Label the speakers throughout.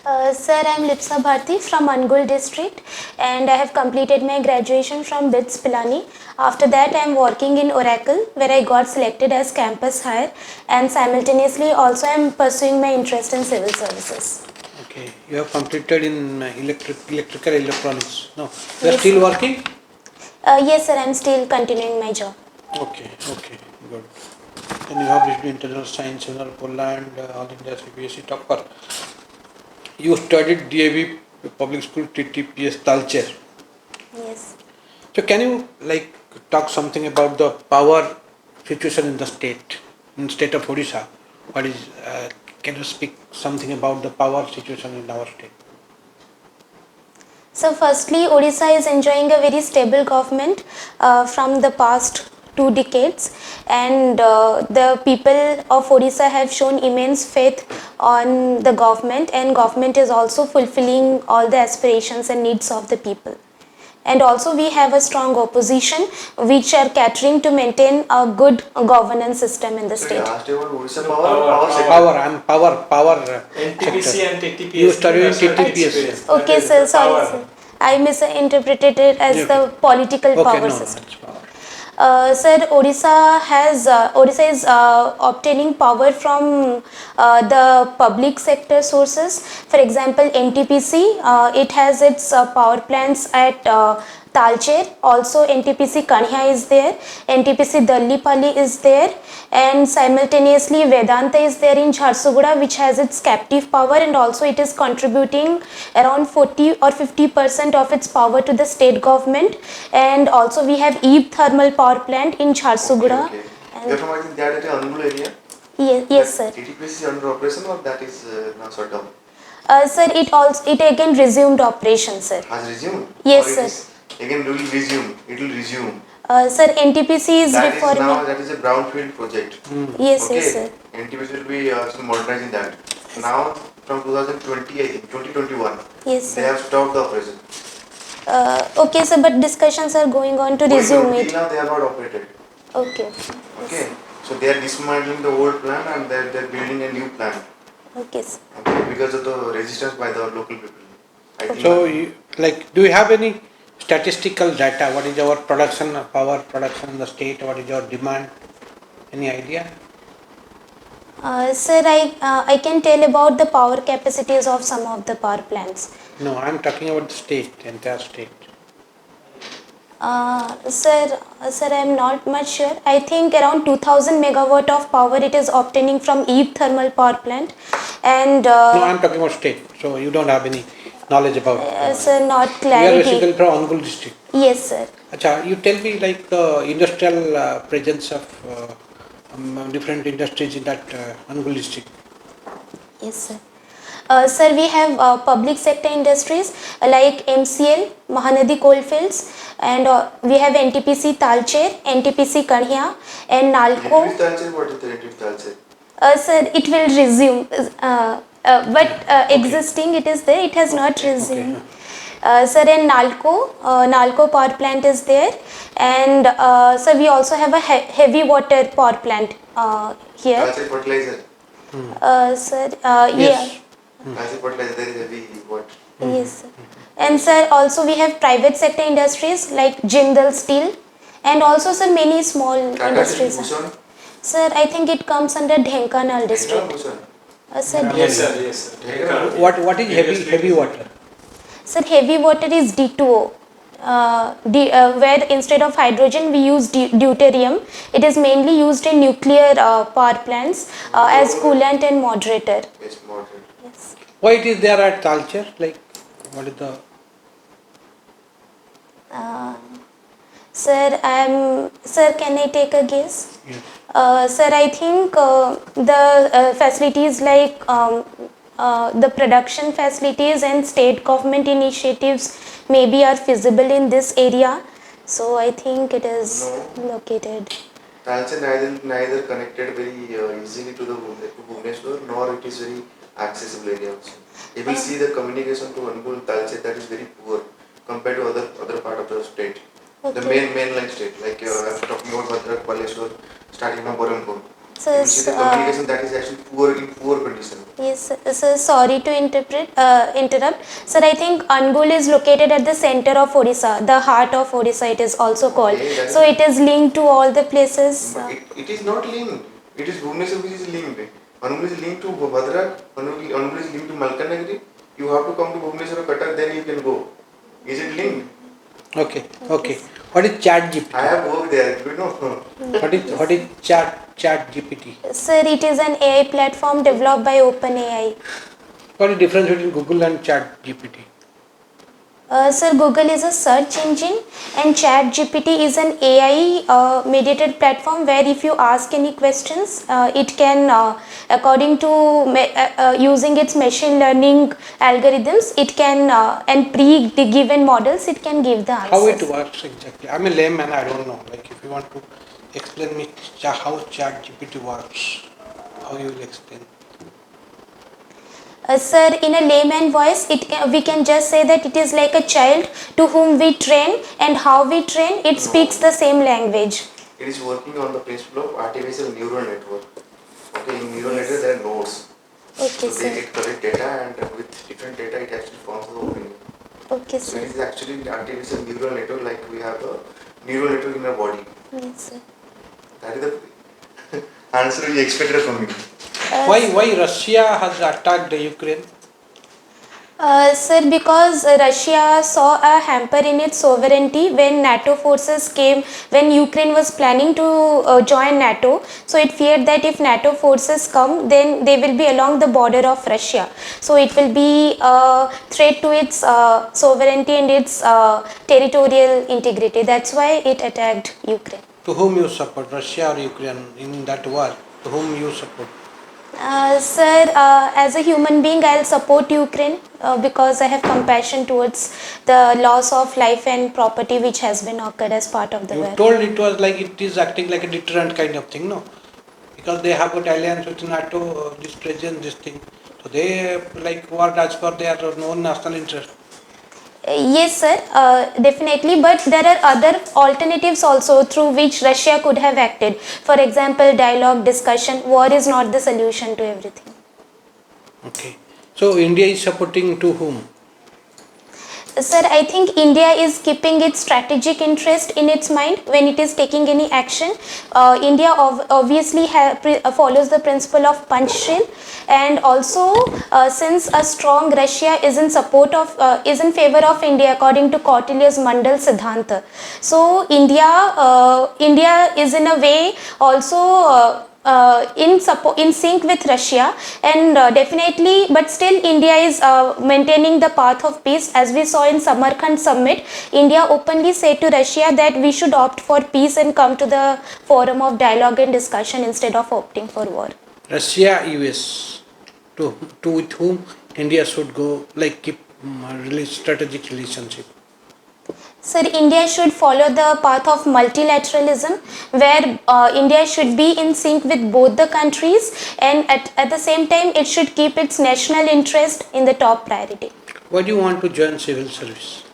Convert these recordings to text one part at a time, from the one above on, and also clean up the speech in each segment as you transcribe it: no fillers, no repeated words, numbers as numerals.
Speaker 1: Sir, I am LIPSA Bharati from Angul district and I have completed my graduation from BITS Pilani. After that, I am working in Oracle where I got selected as campus hire, and simultaneously also I am pursuing my interest in civil services.
Speaker 2: Okay, you have completed in electrical electronics. No, you are
Speaker 1: Yes,
Speaker 2: still
Speaker 1: sir.
Speaker 2: working?
Speaker 1: Yes, sir, I am still continuing my job.
Speaker 2: Okay, good. Then you have received international science, general Poland, all India CBSE topper. You studied DAV public school TTPS Talcher.
Speaker 1: Yes.
Speaker 2: So can you talk something about the power situation in the state of Odisha? What is? Can you speak something about the power situation in our state?
Speaker 1: So firstly, Odisha is enjoying a very stable government from the past 2 decades, and the people of Odisha have shown immense faith on the government, and government is also fulfilling all the aspirations and needs of the people. And also we have a strong opposition which are catering to maintain a good governance system in the
Speaker 3: So
Speaker 1: state.
Speaker 3: you asked about Odisha
Speaker 4: No,
Speaker 3: power or
Speaker 4: power,
Speaker 3: power sector?
Speaker 2: Power, I'm power
Speaker 4: NTPC
Speaker 2: sector.
Speaker 4: and TTPS.
Speaker 2: You studied in
Speaker 4: national
Speaker 2: TTPS.
Speaker 4: space. That
Speaker 1: Okay,
Speaker 4: is
Speaker 1: sir,
Speaker 4: the
Speaker 1: sorry,
Speaker 4: power.
Speaker 1: sir. I misinterpreted it as
Speaker 2: Okay.
Speaker 1: the political
Speaker 2: Okay,
Speaker 1: power
Speaker 2: no,
Speaker 1: system.
Speaker 2: it's power.
Speaker 1: Sir, Odisha is obtaining power from the public sector sources. For example, NTPC, it has its power plants at Talcher. Also, NTPC Kanhya is there. NTPC Dallipalli is there, and simultaneously Vedanta is there in Jharsuguda, which has its captive power, and also it is contributing around 40 or 50% of its power to the state government. And also we have Eve thermal power plant in Jharsuguda.
Speaker 3: Okay. You're from, I think, that at Angul area?
Speaker 1: Yes, sir.
Speaker 3: TTPS is under operation or that is now shut down?
Speaker 1: Sir, it again resumed operation, sir.
Speaker 3: Has resumed?
Speaker 1: Yes,
Speaker 3: or
Speaker 1: sir.
Speaker 3: It is, again will resume. It will resume.
Speaker 1: Sir, NTPC is
Speaker 3: That is
Speaker 1: reforming.
Speaker 3: now, that is a brownfield project.
Speaker 1: Yes,
Speaker 3: Okay.
Speaker 1: yes, sir.
Speaker 3: NTPC will be still modernizing that. Now from 2020, I think, 2021,
Speaker 1: Yes,
Speaker 3: they
Speaker 1: sir.
Speaker 3: have stopped the operation.
Speaker 1: Okay, sir, but discussions are going on to resume it.
Speaker 3: Now they are not operated.
Speaker 1: Okay.
Speaker 3: Okay. So they are dismantling the old plant and they're building a new plant.
Speaker 1: Okay, sir.
Speaker 3: Okay, because of the resistance by the local people. I think
Speaker 2: So, do you have any statistical data? What is our production, power production in the state? What is your demand? Any idea?
Speaker 1: Sir, I can tell about the power capacities of some of the power plants.
Speaker 2: No, I'm talking about the state, entire state.
Speaker 1: Sir, I am not much sure. I think around 2000 megawatt of power it is obtaining from Eve thermal power plant, and
Speaker 2: No, I'm talking about state. So you don't have any knowledge about.
Speaker 1: sir, not
Speaker 2: You are
Speaker 1: clarity.
Speaker 2: basically from Angul district.
Speaker 1: Yes, sir.
Speaker 2: Acha, you tell me the industrial presence of different industries in that Angul district.
Speaker 1: Yes, sir. Sir, we have public sector industries like MCL, Mahanadi Coalfields, and we have NTPC Talcher, NTPC Kanhya, and Nalco.
Speaker 3: NTPC Talcher, what is the NTPC Talcher?
Speaker 1: Sir, it will resume, but existing it is there, it has not resumed.
Speaker 2: Okay.
Speaker 1: Sir, in Nalco power plant is there, and sir, we also have a heavy water power plant here.
Speaker 3: Talcher fertilizer.
Speaker 1: Sir,
Speaker 2: Yes.
Speaker 1: yeah.
Speaker 3: Talcher fertilizer, there is heavy what?
Speaker 1: Yes, sir. And sir, also we have private sector industries like Jindal Steel, and also sir many small
Speaker 3: Tata
Speaker 1: industries.
Speaker 3: Bhushan?
Speaker 1: Sir, I think it comes under Dhenkanal district.
Speaker 3: Bhushan.
Speaker 1: Sir,
Speaker 4: Yes, sir. Yes, sir.
Speaker 2: What is heavy water?
Speaker 1: sir, heavy water is D2O. Where instead of hydrogen we use deuterium. It is mainly used in nuclear power plants as coolant and moderator.
Speaker 3: Yes, moderate.
Speaker 1: Yes.
Speaker 2: Why it is there at Talcher? What is the?
Speaker 1: Sir, can I take a guess?
Speaker 2: Yes.
Speaker 1: Sir, I think the facilities like the production facilities and state government initiatives maybe are feasible in this area. So I think it is located.
Speaker 3: Talcher neither connected very easily to the Bhubaneswar, nor it is very accessible area also. You will see the communication to Angul Talcher, that is very poor compared to other part of the state.
Speaker 1: Okay.
Speaker 3: The mainline state, like I'm talking about Bhadrak, Baleshwar, starting from Berhampur.
Speaker 1: So,
Speaker 3: You will see the communication that is actually in poor condition.
Speaker 1: yes, sir, sorry to interrupt. Sir, I think Angul is located at the center of Odisha, the heart of Odisha it is also called.
Speaker 3: Okay,
Speaker 1: So it is linked to all the places.
Speaker 3: But it is not linked. It is Bhubaneswar which is linked. Angul is linked to Bhadrak, Angul is linked to Malkanagiri. You have to come to Bhubaneswar or Cuttack, then you can go. Is it linked?
Speaker 2: Okay, okay. What is chat GPT?
Speaker 3: I have worked there, you know.
Speaker 2: What is chat GPT?
Speaker 1: Sir, it is an AI platform developed by OpenAI.
Speaker 2: What is the difference between Google and chat GPT?
Speaker 1: Sir, Google is a search engine and ChatGPT is an AI mediated platform where if you ask any questions, it can, according to using its machine learning algorithms, it can and pre-given models, it can give the answers.
Speaker 2: How it works exactly? I'm a layman, I don't know. Like if you want to explain me how chat GPT works, how you will explain?
Speaker 1: Sir, in a layman voice, we can just say that it is like a child to whom we train, and how we train, it speaks the same language.
Speaker 3: It is working on the principle of artificial neural network. Okay, in neural network there are nodes.
Speaker 1: Okay,
Speaker 3: So they
Speaker 1: sir.
Speaker 3: get collect data, and with different data it actually forms the opinion.
Speaker 1: Okay,
Speaker 3: So
Speaker 1: sir.
Speaker 3: it is actually artificial neural network, like we have a neural network in our body.
Speaker 1: Yes, sir.
Speaker 3: That is the answer you expected from me.
Speaker 2: Why Russia has attacked Ukraine?
Speaker 1: Sir, because Russia saw a hamper in its sovereignty when NATO forces came, when Ukraine was planning to join NATO. So it feared that if NATO forces come, then they will be along the border of Russia. So it will be a threat to its sovereignty and its territorial integrity. That's why it attacked Ukraine.
Speaker 2: To whom you support, Russia or Ukraine in that war? To whom you support?
Speaker 1: Sir, as a human being, I'll support Ukraine because I have compassion towards the loss of life and property which has been occurred as part of the
Speaker 2: You
Speaker 1: war.
Speaker 2: told it was like it is acting like a deterrent kind of thing, no? Because they have got alliance with NATO, this president, this thing. So they like work as per their own national interest.
Speaker 1: Yes, sir, definitely. But there are other alternatives also through which Russia could have acted. For example, dialogue, discussion. War is not the solution to everything.
Speaker 2: Okay. So India is supporting to whom?
Speaker 1: Sir, I think India is keeping its strategic interest in its mind when it is taking any action. India obviously follows the principle of Panchshil, and also since a strong Russia is in support of is in favor of India according to Kautilya's Mandal Siddhanta. So India is in a way also in sync with Russia, and definitely, but still India is maintaining the path of peace. As we saw in Samarkand summit, India openly said to Russia that we should opt for peace and come to the forum of dialogue and discussion instead of opting for war.
Speaker 2: Russia, US, to with whom India should go, like keep really strategic relationship.
Speaker 1: Sir, India should follow the path of multilateralism, where India should be in sync with both the countries, and at the same time it should keep its national interest in the top priority.
Speaker 2: Why do you want to join civil service?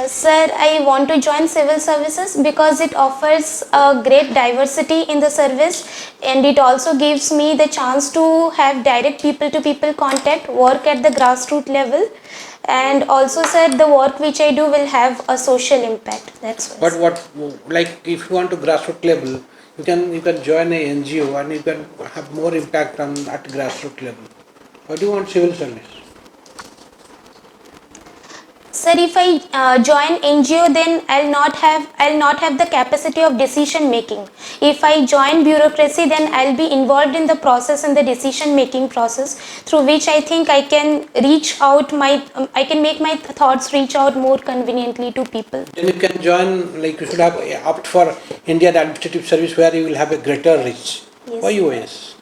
Speaker 1: Sir, I want to join civil services because it offers a great diversity in the service, and it also gives me the chance to have direct people-to-people contact, work at the grassroots level, and also, sir, the work which I do will have a social impact. That's why.
Speaker 2: But what, like if you want to grassroots level, you can join a NGO and you can have more impact on at grassroots level. Why do you want civil service?
Speaker 1: Sir, if I join NGO, then I'll not have the capacity of decision making. If I join bureaucracy, then I'll be involved in the process and the decision making process, through which I think I can reach out I can make my thoughts reach out more conveniently to people.
Speaker 2: Then you can join, like you should have opt for Indian Administrative Service where you will have a greater reach.
Speaker 1: Yes.
Speaker 2: Why OAS?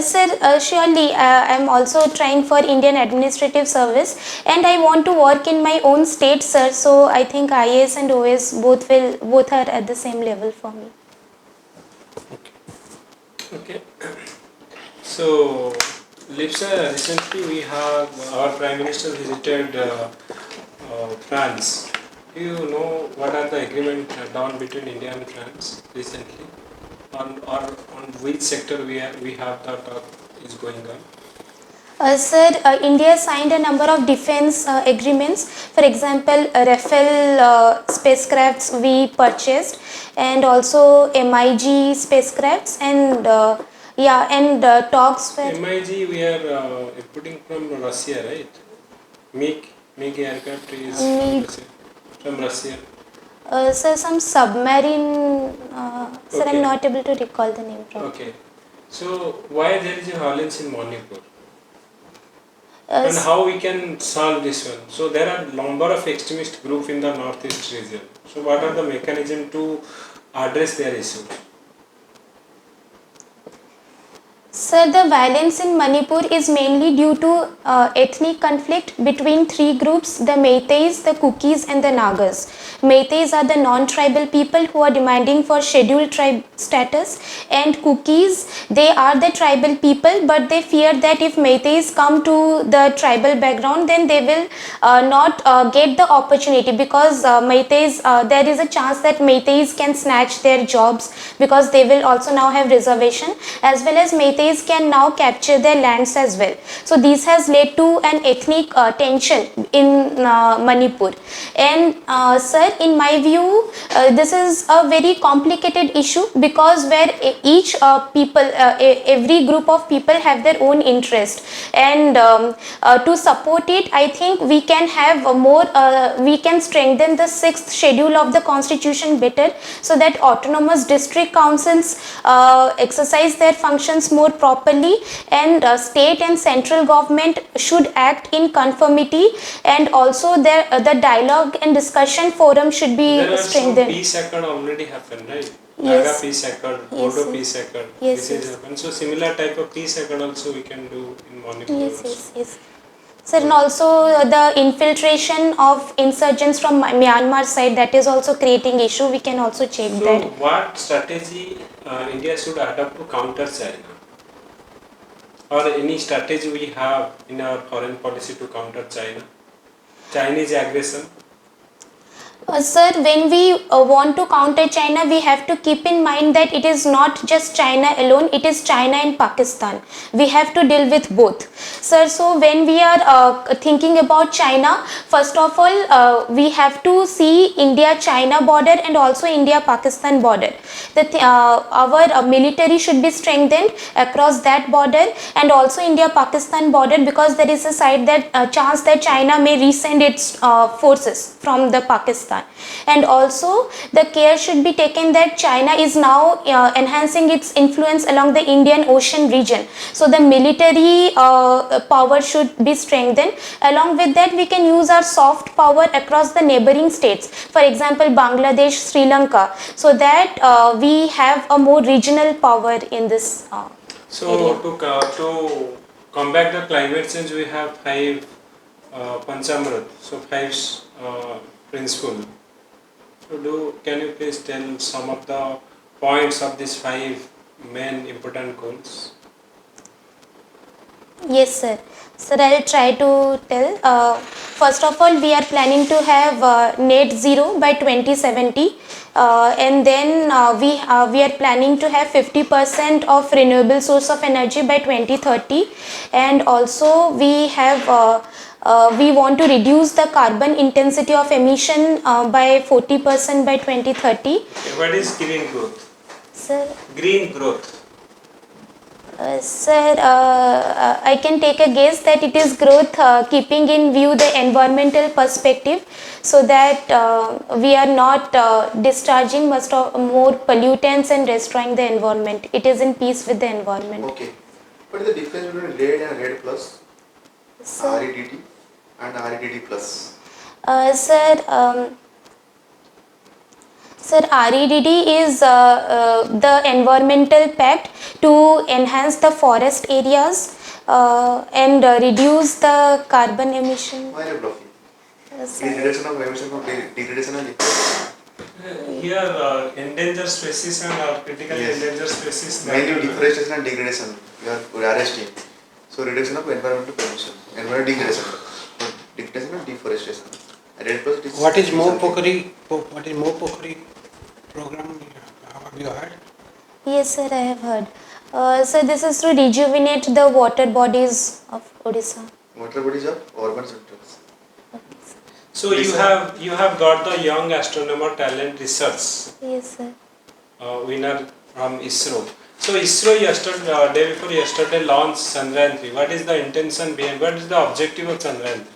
Speaker 1: Sir, surely I am also trying for Indian Administrative Service, and I want to work in my own state, sir. So I think IAS and OAS both are at the same level for me.
Speaker 4: Okay. So, LIPSA, recently we have our Prime Minister visited France. Do you know what are the agreement done between India and France recently on which sector we have the talk is going on?
Speaker 1: Sir, India signed a number of defense agreements. For example, Rafale spacecrafts we purchased, and also MIG spacecrafts, and talks were.
Speaker 4: MIG we are importing from Russia, right? MiG aircraft is from Russia.
Speaker 1: Sir, some submarine. Sir,
Speaker 4: Okay.
Speaker 1: I'm not able to recall the name.
Speaker 4: Okay. So why there is a violence in Manipur?
Speaker 1: Uh,
Speaker 4: And how we can solve this one? So there are number of extremist groups in the northeast region. So what are the mechanism to address their issue?
Speaker 1: Sir, the violence in Manipur is mainly due to ethnic conflict between three groups: the Meiteis, the Kukis, and the Nagas. Meiteis are the non-tribal people who are demanding for scheduled tribe status, and Kukis, they are the tribal people, but they fear that if Meiteis come to the tribal background, then they will not get the opportunity, because Meiteis, there is a chance that Meiteis can snatch their jobs, because they will also now have reservation, as well as Meiteis can now capture their lands as well. So this has led to an ethnic tension in Manipur. And sir, in my view, this is a very complicated issue, because where each every group of people have their own interest, and to support it, I think we can have we can strengthen the sixth schedule of the constitution better, so that autonomous district councils exercise their functions more properly, and state and central government should act in conformity, and also the dialogue and discussion forum should be
Speaker 4: There are some
Speaker 1: strengthened.
Speaker 4: peace accord already happened, right?
Speaker 1: Yes.
Speaker 4: Naga peace accord,
Speaker 1: Yes,
Speaker 4: Bodo
Speaker 1: yes.
Speaker 4: peace accord.
Speaker 1: Yes,
Speaker 4: This is
Speaker 1: yes.
Speaker 4: happened. So similar type of peace accord also we can do in Manipur.
Speaker 1: Yes,
Speaker 4: also.
Speaker 1: yes, yes. Sir, and also the infiltration of insurgents from Myanmar side, that is also creating issue. We can also check
Speaker 4: So
Speaker 1: that.
Speaker 4: what strategy India should adopt to counter China? Or any strategy we have in our foreign policy to counter China? Chinese aggression?
Speaker 1: Sir, when we want to counter China, we have to keep in mind that it is not just China alone, it is China and Pakistan. We have to deal with both. Sir, so when we are thinking about China, first of all, we have to see India-China border and also India-Pakistan border. Our military should be strengthened across that border, and also India-Pakistan border, because there is a side that chance that China may resend its forces from the Pakistan. And also the care should be taken that China is now enhancing its influence along the Indian Ocean region. So the military power should be strengthened. Along with that, we can use our soft power across the neighboring states. For example, Bangladesh, Sri Lanka, so that we have a more regional power in this area.
Speaker 4: To combat the climate change, we have five Panchamrit, so five principles. So can you please tell some of the points of these five main important goals?
Speaker 1: Yes, sir. Sir, I will try to tell. First of all, we are planning to have net zero by 2070, and then we are planning to have 50% of renewable source of energy by 2030, and also we have. We want to reduce the carbon intensity of emission by 40% by 2030.
Speaker 4: What is green growth?
Speaker 1: Sir,
Speaker 4: Green growth.
Speaker 1: Sir, I can take a guess that it is growth keeping in view the environmental perspective, so that we are not discharging more pollutants and destroying the environment. It is in peace with the environment.
Speaker 3: Okay. What is the difference between RED and RED plus?
Speaker 1: Sir,
Speaker 3: REDD and REDD plus?
Speaker 1: Sir, REDD is the environmental pact to enhance the forest areas and reduce the carbon emission.
Speaker 3: Why are bluffing?
Speaker 1: Sir,
Speaker 3: Reduction of emission from degradation and liquid.
Speaker 4: Here, endangered species and critically
Speaker 3: Yes.
Speaker 4: endangered species.
Speaker 3: Mainly deforestation and degradation. You are arresting. So reduction of environmental pollution, environmental degradation, degradation and deforestation. RED plus it is
Speaker 2: What is more
Speaker 3: something.
Speaker 2: Pokhari? What is more Pokhari program? Have you heard?
Speaker 1: Yes, sir, I have heard. So this is to rejuvenate the water bodies of Odisha.
Speaker 3: Water bodies of urban centers.
Speaker 4: So you have got the young astronomer talent research
Speaker 1: Yes, sir.
Speaker 4: winner from ISRO. So ISRO yesterday, day before yesterday launched Chandrayaan 3. What is the intention behind? What is the objective of Chandrayaan 3?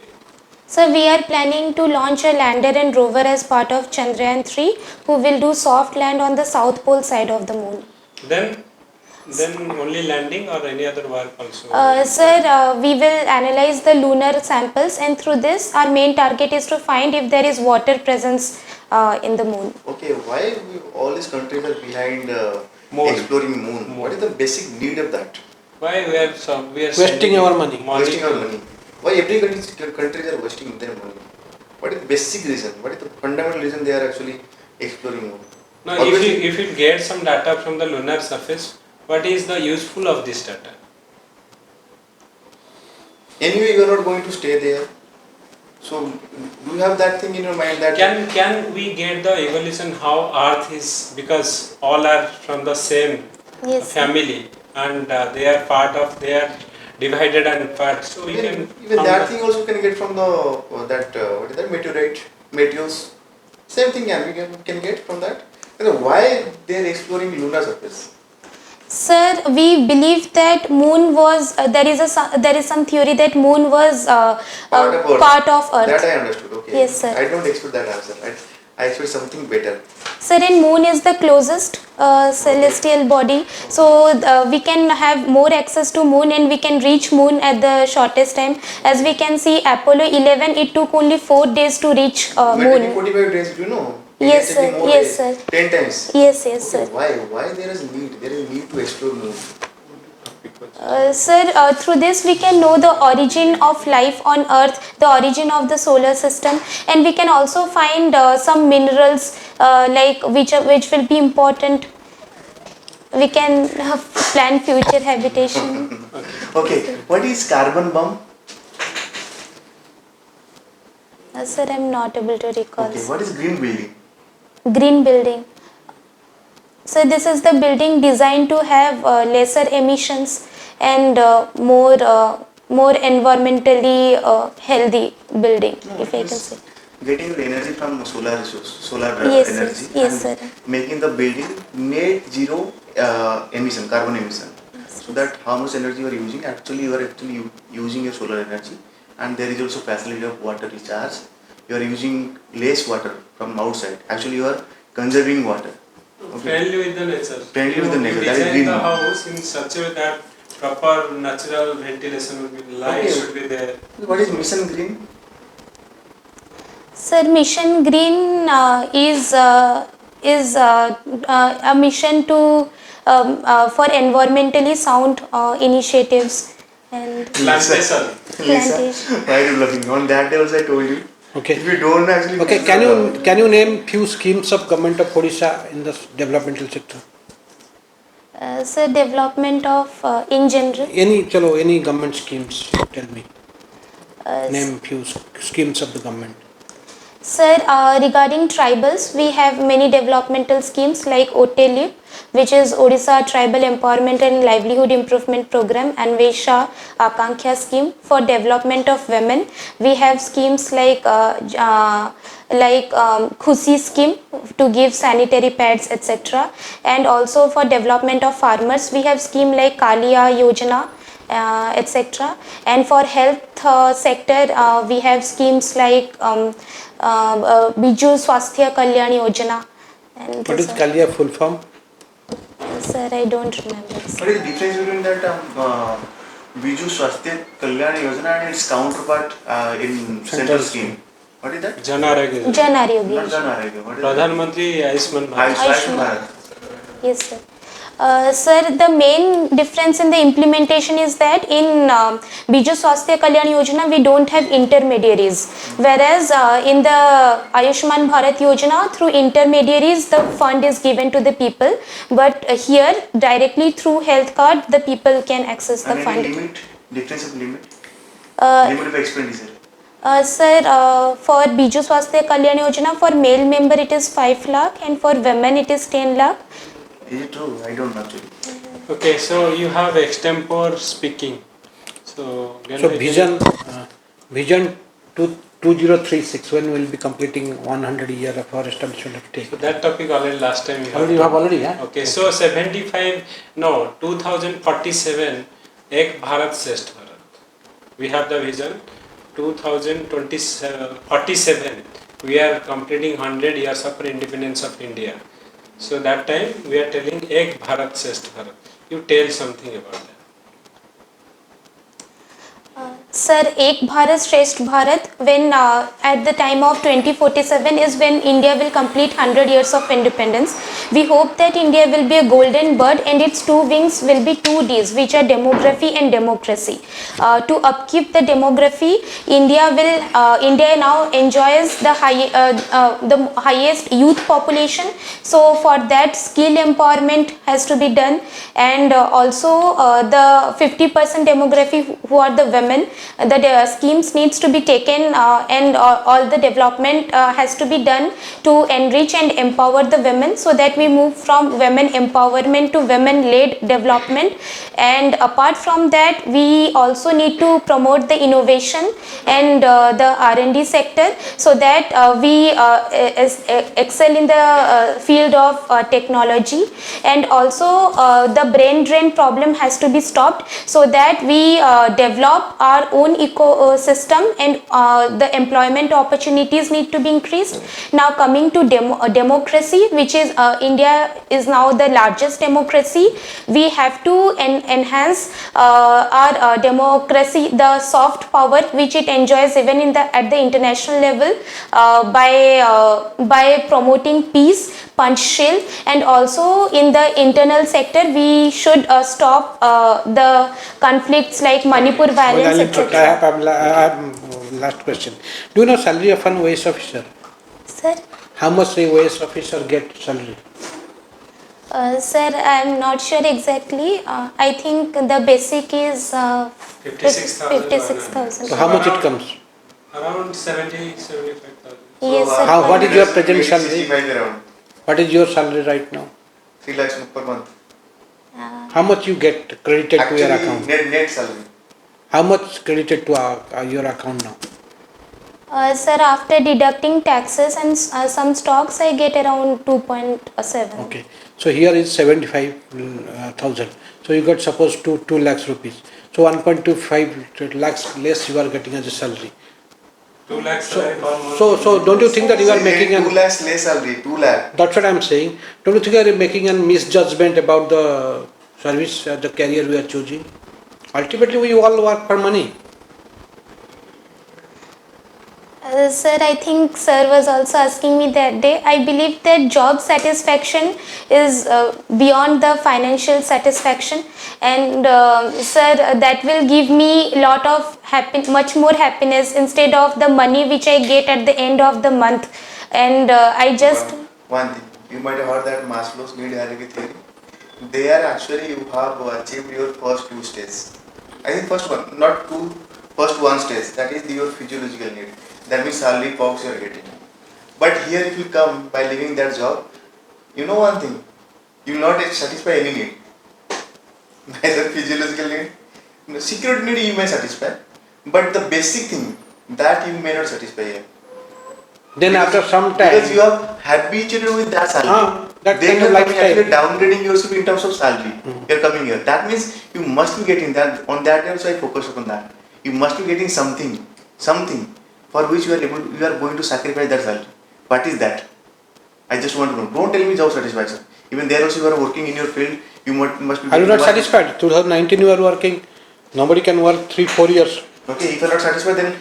Speaker 1: So we are planning to launch a lander and rover as part of Chandrayaan 3, who will do soft land on the south pole side of the moon.
Speaker 4: Then only landing or any other work also?
Speaker 1: Sir, we will analyze the lunar samples, and through this our main target is to find if there is water presence in the moon.
Speaker 3: Okay, why all these countries are behind
Speaker 4: Moon.
Speaker 3: exploring moon? What is the basic need of that?
Speaker 4: Why we are
Speaker 2: Wasting
Speaker 4: sending
Speaker 2: our money.
Speaker 3: Wasting our money. Why every countries are wasting their money? What is the basic reason? What is the fundamental reason they are actually exploring moon?
Speaker 4: No,
Speaker 3: Obviously-
Speaker 4: if you get some data from the lunar surface, what is the useful of this data?
Speaker 3: Anyway, you are not going to stay there. So, do you have that thing in your mind that
Speaker 4: Can we get the evolution how Earth is, because all are from the same
Speaker 1: Yes, sir.
Speaker 4: family and they are they are divided and part. So we can
Speaker 3: even
Speaker 4: from
Speaker 3: that
Speaker 4: the-
Speaker 3: thing also can get from the what is that meteors. Same thing can get from that. And why they are exploring lunar surface?
Speaker 1: Sir, we believe that moon was there is some theory that moon was
Speaker 3: Part of Earth.
Speaker 1: part of Earth.
Speaker 3: That I understood. Okay.
Speaker 1: Yes, sir.
Speaker 3: I don't expect that answer. I expect something better.
Speaker 1: Sir, and moon is the closest celestial body, so we can have more access to moon and we can reach moon at the shortest time. As we can see, Apollo 11, it took only 4 days to reach moon.
Speaker 3: 45 days, do you know?
Speaker 1: Yes,
Speaker 3: It is taking
Speaker 1: sir.
Speaker 3: more
Speaker 1: Yes,
Speaker 3: days,
Speaker 1: sir.
Speaker 3: 10 times.
Speaker 1: Yes, yes,
Speaker 3: Okay,
Speaker 1: sir.
Speaker 3: why there is need? There is need to explore moon.
Speaker 1: Sir, through this we can know the origin of life on Earth, the origin of the solar system, and we can also find some minerals like which will be important. We can plan future habitation.
Speaker 3: Okay, what is carbon bomb?
Speaker 1: Sir, I am not able to recall.
Speaker 3: Okay, what is green building?
Speaker 1: Green building. So this is the building designed to have lesser emissions and more environmentally healthy building, if I can say.
Speaker 3: Getting your energy from solar resource, solar
Speaker 1: Yes,
Speaker 3: energy,
Speaker 1: yes,
Speaker 3: and
Speaker 1: sir.
Speaker 3: making the building net zero emission, carbon emission. So that how much energy you are using, actually you are using your solar energy, and there is also facility of water recharge. You are using less water from outside. Actually, you are conserving water. Okay.
Speaker 4: friendly with the nature.
Speaker 3: Friendly with the nature,
Speaker 4: You
Speaker 3: that is
Speaker 4: design
Speaker 3: green.
Speaker 4: the house in such a way that proper natural ventilation would be, light
Speaker 3: Okay.
Speaker 4: should be there.
Speaker 3: What is mission green?
Speaker 1: Sir, Mission Green is a mission to for environmentally sound initiatives and
Speaker 4: Plantation.
Speaker 1: plantation.
Speaker 3: Why are you laughing? On that day also I told you.
Speaker 2: Okay.
Speaker 3: If you don't actually.
Speaker 2: Okay, can you name few schemes of government of Odisha in the developmental sector?
Speaker 1: Sir, development of in general.
Speaker 2: Any government schemes, tell me.
Speaker 1: Uh,
Speaker 2: Name few schemes of the government.
Speaker 1: Sir, regarding tribals, we have many developmental schemes like OTLIP, which is Odisha Tribal Empowerment and Livelihood Improvement Program, and Vesha Akanksha scheme for development of women. We have schemes like Khushi scheme to give sanitary pads, etc. And also for development of farmers, we have scheme like Kalinga Yojana, etc. And for health sector, we have schemes like Biju Swasthya Kalyan Yojana. And
Speaker 2: What is Kalia full form?
Speaker 1: Sir, I don't remember.
Speaker 3: What is the difference between that Biju Swasthya Kalyan Yojana and its counterpart in central scheme? What is that?
Speaker 4: Jan Arogya.
Speaker 1: Jan
Speaker 3: Not
Speaker 1: Arogya.
Speaker 3: Jan Arogya. What is
Speaker 4: Pradhan Mantri Ayushman Bharat.
Speaker 3: Ayushman Bharat.
Speaker 1: Yes, sir. Sir, the main difference in the implementation is that in Biju Swasthya Kalyan Yojana we don't have intermediaries, whereas in the Ayushman Bharat Yojana through intermediaries the fund is given to the people, but here directly through health card the people can access the
Speaker 3: And any
Speaker 1: fund.
Speaker 3: limit? Difference of limit?
Speaker 1: Uh,
Speaker 3: Limit of expenditure.
Speaker 1: Sir, for Biju Swasthya Kalyan Yojana for male member it is 5 lakh and for women it is 10 lakh.
Speaker 3: Is it true? I don't know actually.
Speaker 4: Okay, so you have extempore speaking. So,
Speaker 2: Vision 2036, when we will be completing 100 years of our establishment of state.
Speaker 4: so that topic already last time you
Speaker 2: Already you have already, yeah?
Speaker 4: Okay, so 75, no, 2047, Ek Bharat Shresth Bharat. We have the vision 2047, we are completing 100 years of independence of India. So that time we are telling Ek Bharat Shresth Bharat. You tell something about that.
Speaker 1: Sir, Ek Bharat Shresth Bharat, when at the time of 2047 is when India will complete 100 years of independence. We hope that India will be a golden bird and its two wings will be two Ds, which are demography and democracy. To upkeep the demography, India now enjoys the highest youth population. So for that, skill empowerment has to be done, and also the 50% demography who are the women, the schemes needs to be taken, and all the development has to be done to enrich and empower the women, so that we move from women empowerment to women led development. And apart from that, we also need to promote the innovation and the R&D sector, so that we excel in the field of technology. And also the brain drain problem has to be stopped, so that we develop our own ecosystem, and the employment opportunities need to be increased. Now coming to democracy, which is India is now the largest democracy. We have to enhance our democracy, the soft power which it enjoys even at the international level, by promoting peace, Panchshil, and also in the internal sector we should stop the conflicts like Manipur violence, etc.
Speaker 2: I have last question. Do you know salary of an OAS officer?
Speaker 1: Sir?
Speaker 2: How much a OAS officer get salary?
Speaker 1: Sir, I am not sure exactly. I think the basic is 56,000.
Speaker 2: So how much it comes?
Speaker 4: Around 75,000.
Speaker 1: Yes, sir.
Speaker 2: What is your present salary?
Speaker 3: 65 around.
Speaker 2: What is your salary right now?
Speaker 3: 3 lakhs per month.
Speaker 2: How much you get credited to your account?
Speaker 3: Net salary.
Speaker 2: How much credited to your account now?
Speaker 1: Sir, after deducting taxes and some stocks, I get around 2.7.
Speaker 2: Okay. So here is 75,000. So you got suppose 2 lakhs rupees. So 1.25 lakhs less you are getting as a salary.
Speaker 4: 2 lakhs.
Speaker 2: So don't you think that you are making
Speaker 3: 2 lakhs less salary, 2 lakh.
Speaker 2: That's what I am saying. Don't you think you are making a misjudgment about the service, the career we are choosing? Ultimately, we all work for money.
Speaker 1: Sir, I think sir was also asking me that day. I believe that job satisfaction is beyond the financial satisfaction, and sir, that will give me lot of much more happiness instead of the money which I get at the end of the month. And I just
Speaker 3: one thing you might have heard that Maslow's need hierarchy theory. There actually you have achieved your first 2 stages. I think first one, not 2, first 1 stage. That is your physiological need. That means salary, perks you are getting. But here if you come by leaving that job, you know one thing, you will not satisfy any need. Neither physiological need, security need you may satisfy, but the basic thing that you may not satisfy here.
Speaker 2: Then
Speaker 3: because,
Speaker 2: after some time,
Speaker 3: because you have habituated with that salary,
Speaker 2: that
Speaker 3: then
Speaker 2: kind of
Speaker 3: you are actually
Speaker 2: lifestyle.
Speaker 3: downgrading yourself in terms of salary. You are coming here. That means you must be getting that. On that also I focus upon that. You must be getting something for which you are going to sacrifice that salary. What is that? I just want to know. Don't tell me job satisfaction. Even there also you are working in your field. You must be.
Speaker 2: Are you not satisfied? 2019 you are working. Nobody can work 3-4 years.
Speaker 3: Okay, if you are not satisfied, then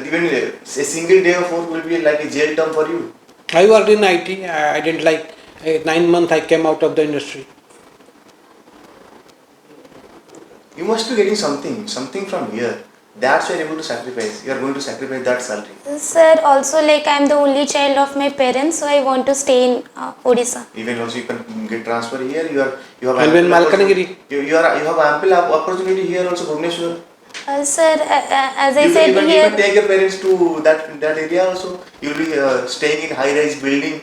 Speaker 3: even a single day of work will be like a jail term for you.
Speaker 2: I worked in IT. I didn't like 9 months. I came out of the industry.
Speaker 3: You must be getting something from here. That's why you are able to sacrifice. You are going to sacrifice that salary.
Speaker 1: sir, also like I am the only child of my parents, so I want to stay in Odisha.
Speaker 3: Even also you can get transfer here. You have
Speaker 2: And when Malkanagiri.
Speaker 3: you have ample opportunity here also Bhubaneswar.
Speaker 1: Sir, as I
Speaker 3: You
Speaker 1: said
Speaker 3: can
Speaker 1: here,
Speaker 3: even take your parents to that area also. You will be staying in high rise building,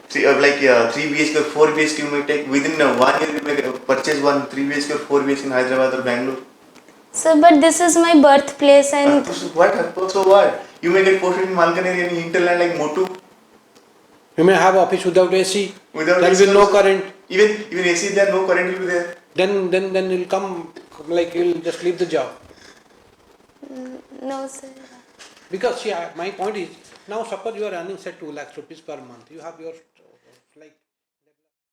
Speaker 3: 3 BHK or 4 BHK you may take within 1 year. You may purchase one 3 BHK or 4 BHK in Hyderabad or Bangalore.
Speaker 1: Sir, but this is my birthplace and
Speaker 3: So what? You may get posted in Malkaneri and hinterland like Motu.
Speaker 2: You may have office without AC.
Speaker 3: Without
Speaker 2: there
Speaker 3: AC
Speaker 2: will be no
Speaker 3: also.
Speaker 2: current.
Speaker 3: Even AC there, no current will be there.
Speaker 2: Then you'll come like you'll just leave the job.
Speaker 1: no sir.
Speaker 2: Because see, my point is now suppose you are earning say 2 lakhs rupees per month. You have your